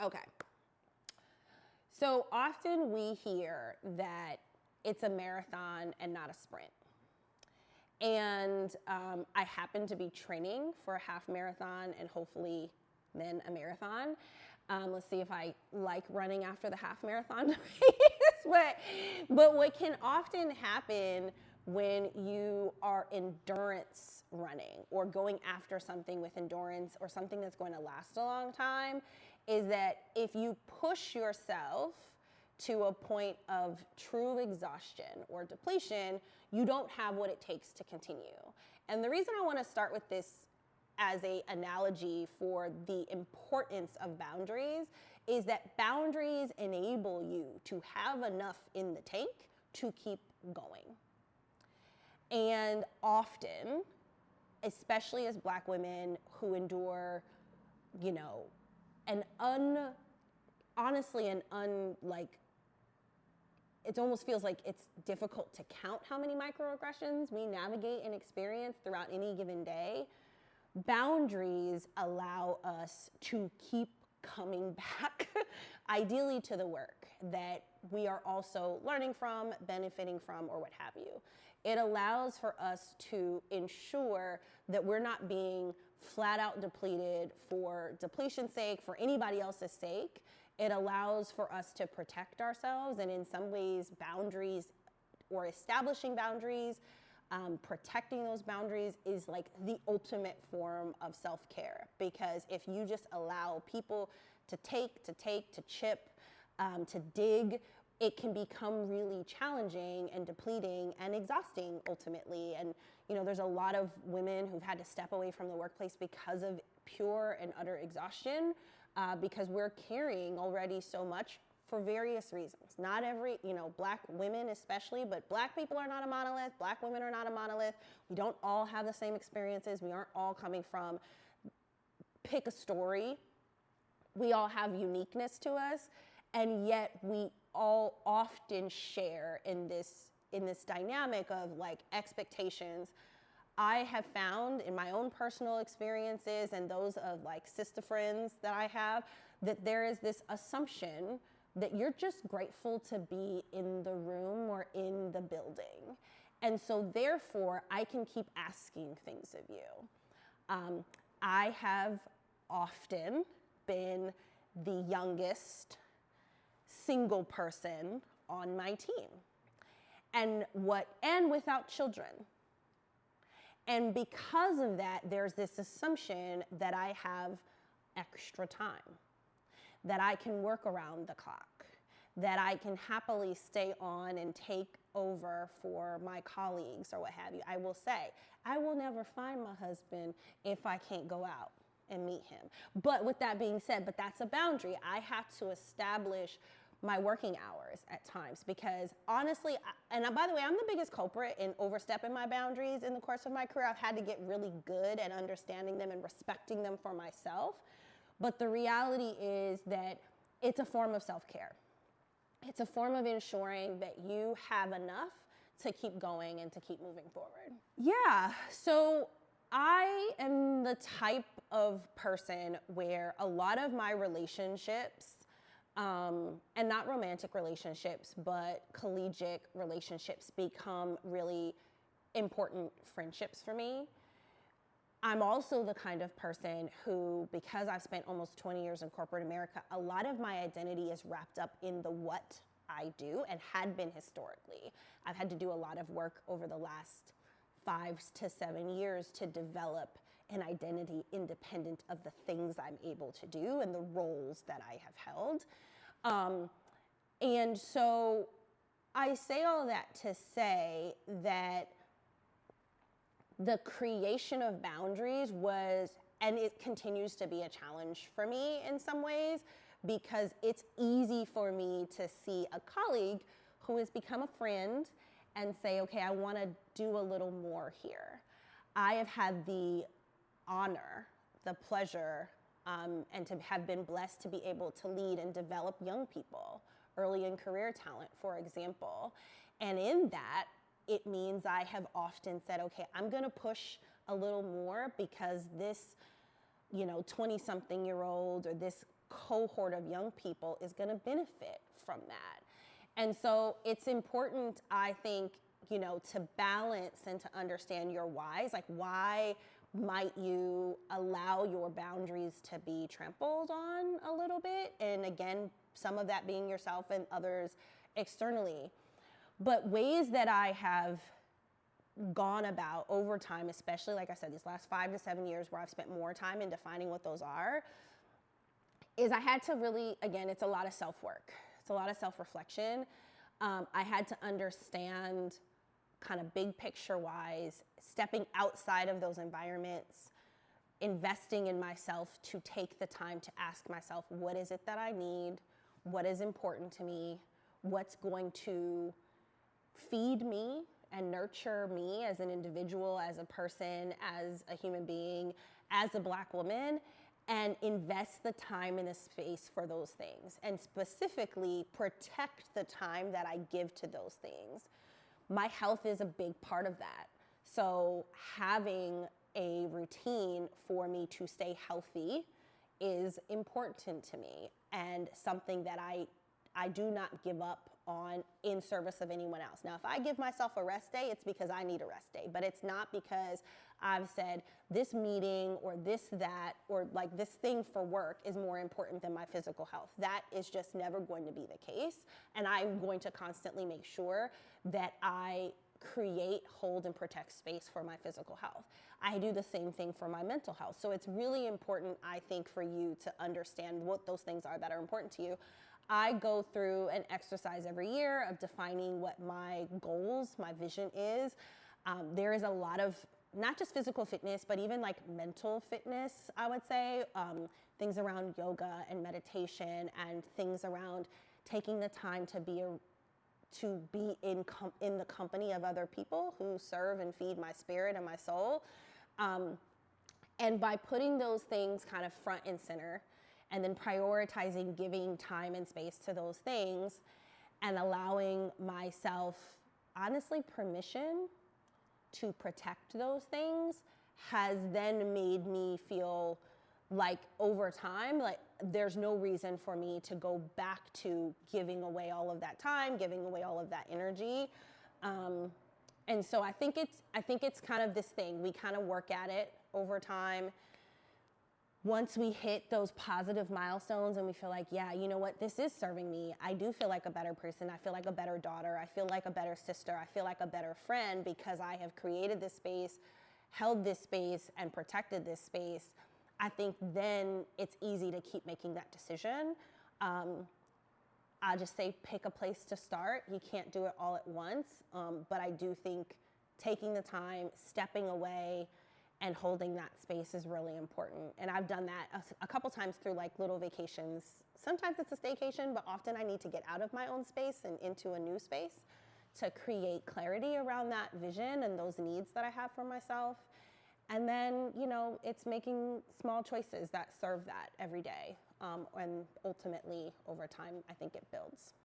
Okay. So often we hear that it's a marathon and not a sprint. And I happen to be training for a half marathon and hopefully then a marathon. Let's see if I like running after the half marathon race. But what can often happen when you are endurance running or going after something with endurance or something that's going to last a long time is that if you push yourself to a point of true exhaustion or depletion, you don't have what it takes to continue. And the reason I want to start with this as an analogy for the importance of boundaries is that boundaries enable you to have enough in the tank to keep going. And often, especially as Black women who endure, it almost feels like it's difficult to count how many microaggressions we navigate and experience throughout any given day. Boundaries allow us to keep coming back, ideally to the work that we are also learning from, benefiting from, or what have you. It allows for us to ensure that we're not being flat out depleted for depletion's sake, for anybody else's sake. It allows for us to protect ourselves, and in some ways, boundaries or establishing boundaries, protecting those boundaries is like the ultimate form of self-care. Because if you just allow people to take, to chip, to dig, it can become really challenging and depleting and exhausting ultimately. And there's a lot of women who've had to step away from the workplace because of pure and utter exhaustion, because we're carrying already so much for various reasons. Not every, Black women especially, but Black people are not a monolith. Black women are not a monolith. We don't all have the same experiences. We aren't all coming from, pick a story. We all have uniqueness to us, and yet we all often share in this dynamic of like expectations. I have found in my own personal experiences and those of like sister friends that I have, that there is this assumption that you're just grateful to be in the room or in the building. And so therefore, I can keep asking things of you. I have often been the youngest single person on my team, and without children. And because of that, there's this assumption that I have extra time, that I can work around the clock, that I can happily stay on and take over for my colleagues or what have you. I will say, I will never find my husband if I can't go out and meet him. But with that being said, that's a boundary. I have to establish my working hours at times, because honestly, and by the way, I'm the biggest culprit in overstepping my boundaries in the course of my career. I've had to get really good at understanding them and respecting them for myself. But the reality is that it's a form of self-care. It's a form of ensuring that you have enough to keep going and to keep moving forward. Yeah, so I am the type of person where a lot of my relationships, and not romantic relationships, but collegiate relationships, become really important friendships for me. I'm also the kind of person who, because I've spent almost 20 years in corporate America, a lot of my identity is wrapped up in the what I do, and had been historically. I've had to do a lot of work over the last 5 to 7 years to develop an identity independent of the things I'm able to do and the roles that I have held. And so I say all that to say that the creation of boundaries was, and it continues to be, a challenge for me in some ways, because it's easy for me to see a colleague who has become a friend and say, okay, I want to do a little more here. I have had the honor, the pleasure, and to have been blessed to be able to lead and develop young people, early in career talent, for example. And in that, it means I have often said, okay, I'm going to push a little more because this, 20-something-year-old or this cohort of young people is going to benefit from that. And so it's important, I think, you know, to balance and to understand your whys. Like, why might you allow your boundaries to be trampled on a little bit? And again, some of that being yourself and others externally. But ways that I have gone about over time, especially, like I said, these last 5 to 7 years where I've spent more time in defining what those are, is I had to really, again, it's a lot of self-work. It's a lot of self-reflection. I had to understand kind of big picture wise, stepping outside of those environments, investing in myself to take the time to ask myself, what is it that I need? What is important to me? What's going to feed me and nurture me as an individual, as a person, as a human being, as a Black woman, and invest the time and the space for those things, and specifically protect the time that I give to those things. My health is a big part of that. So having a routine for me to stay healthy is important to me, and something that I do not give up on in service of anyone else. Now, if I give myself a rest day, it's because I need a rest day, but it's not because I've said this meeting or this, that, or like this thing for work is more important than my physical health. That is just never going to be the case. And I'm going to constantly make sure that I create, hold, and protect space for my physical health. I do the same thing for my mental health. So it's really important, I think, for you to understand what those things are that are important to you. I go through an exercise every year of defining what my goals, my vision is. There is a lot of not just physical fitness, but even like mental fitness, I would say, things around yoga and meditation, and things around taking the time to be in the company of other people who serve and feed my spirit and my soul. And by putting those things kind of front and center, and then prioritizing giving time and space to those things, and allowing myself, honestly, permission to protect those things, has then made me feel like over time, like there's no reason for me to go back to giving away all of that time, giving away all of that energy. And so I think it's kind of this thing. We kind of work at it over time. Once we hit those positive milestones and we feel like, yeah, you know what, this is serving me. I do feel like a better person. I feel like a better daughter. I feel like a better sister. I feel like a better friend because I have created this space, held this space, and protected this space. I think then it's easy to keep making that decision. I just say pick a place to start. You can't do it all at once, but I do think taking the time, stepping away, and holding that space is really important. And I've done that a couple times through like little vacations. Sometimes it's a staycation, but often I need to get out of my own space and into a new space to create clarity around that vision and those needs that I have for myself. And then, you know, it's making small choices that serve that every day. And ultimately, over time, I think it builds.